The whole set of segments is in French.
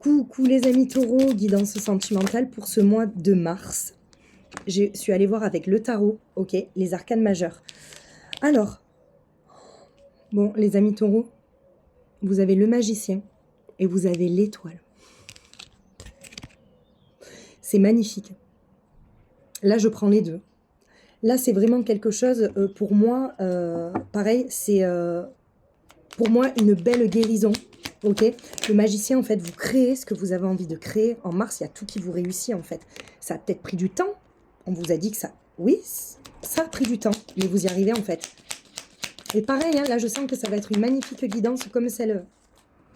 Coucou les amis taureaux, guidance sentimentale pour ce mois de mars. Je suis allée voir avec le tarot, ok, les arcanes majeures. Alors, bon les amis taureaux, vous avez le magicien et vous avez l'étoile. C'est magnifique. Là, je prends les deux. Là, c'est vraiment quelque chose, pour moi, pareil, c'est pour moi une belle guérison. Ok, le magicien, en fait, vous créez ce que vous avez envie de créer. En mars, il y a tout qui vous réussit, en fait. Ça a peut-être pris du temps. On vous a dit que ça... Oui, ça a pris du temps, mais vous y arrivez, en fait. Et pareil, hein, là, je sens que ça va être une magnifique guidance comme celle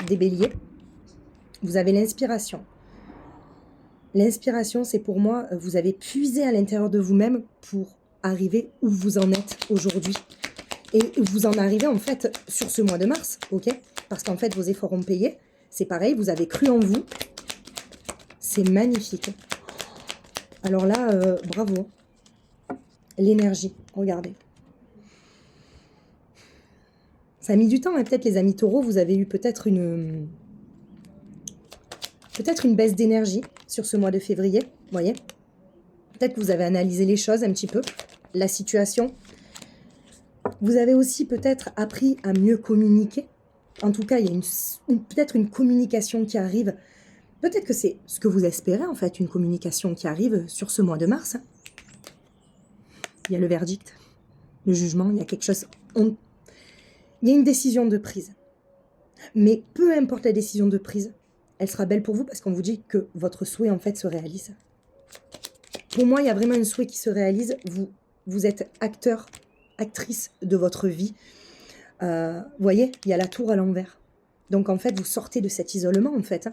des béliers. Vous avez l'inspiration. L'inspiration, c'est pour moi, vous avez puisé à l'intérieur de vous-même pour arriver où vous en êtes aujourd'hui. Et vous en arrivez, en fait, sur ce mois de mars, ok ? Parce qu'en fait, vos efforts ont payé. C'est pareil, vous avez cru en vous. C'est magnifique. Alors là, bravo. L'énergie, regardez. Ça a mis du temps, et peut-être les amis taureaux, vous avez eu peut-être une baisse d'énergie sur ce mois de février, vous voyez. Peut-être que vous avez analysé les choses un petit peu, la situation. Vous avez aussi peut-être appris à mieux communiquer. En tout cas, il y a peut-être une communication qui arrive. Peut-être que c'est ce que vous espérez, en fait, une communication qui arrive sur ce mois de mars. Il y a le verdict, le jugement, il y a quelque chose. Il y a une décision de prise. Mais peu importe la décision de prise, elle sera belle pour vous parce qu'on vous dit que votre souhait, en fait, se réalise. Pour moi, il y a vraiment un souhait qui se réalise. Vous êtes acteur, actrice de votre vie. Vous voyez, il y a la tour à l'envers. Donc, en fait, vous sortez de cet isolement, en fait.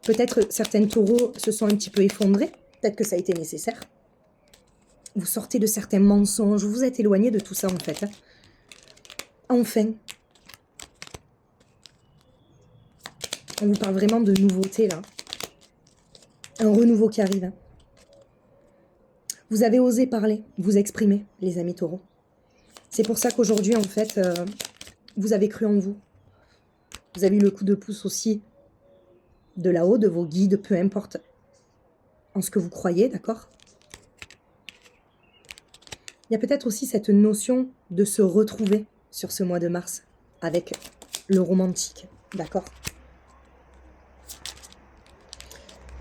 Peut-être certains taureaux se sont un petit peu effondrés. Peut-être que ça a été nécessaire. Vous sortez de certains mensonges. Vous vous êtes éloigné de tout ça, en fait. Enfin. On vous parle vraiment de nouveauté, là. Un renouveau qui arrive. Vous avez osé parler, vous exprimer, les amis taureaux. C'est pour ça qu'aujourd'hui, en fait, vous avez cru en vous. Vous avez eu le coup de pouce aussi de là-haut, de vos guides, peu importe en ce que vous croyez, d'accord ? Il y a peut-être aussi cette notion de se retrouver sur ce mois de mars avec le romantique, d'accord ?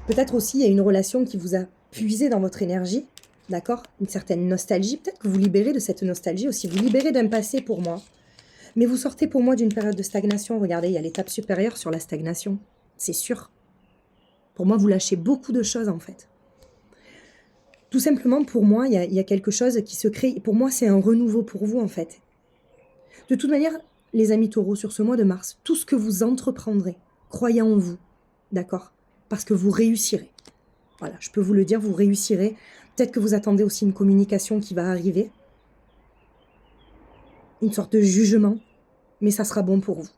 Peut-être aussi il y a une relation qui vous a puisé dans votre énergie, d'accord ? Une certaine nostalgie, peut-être que vous libérez de cette nostalgie aussi, vous libérez d'un passé pour moi. Mais vous sortez pour moi d'une période de stagnation. Regardez, il y a l'étape supérieure sur la stagnation. C'est sûr. Pour moi, vous lâchez beaucoup de choses, en fait. Tout simplement, pour moi, il y a quelque chose qui se crée. Pour moi, c'est un renouveau pour vous, en fait. De toute manière, les amis taureaux, sur ce mois de mars, tout ce que vous entreprendrez, croyez en vous, d'accord ? Parce que vous réussirez. Voilà, je peux vous le dire, vous réussirez. Peut-être que vous attendez aussi une communication qui va arriver. Une sorte de jugement. Mais ça sera bon pour vous.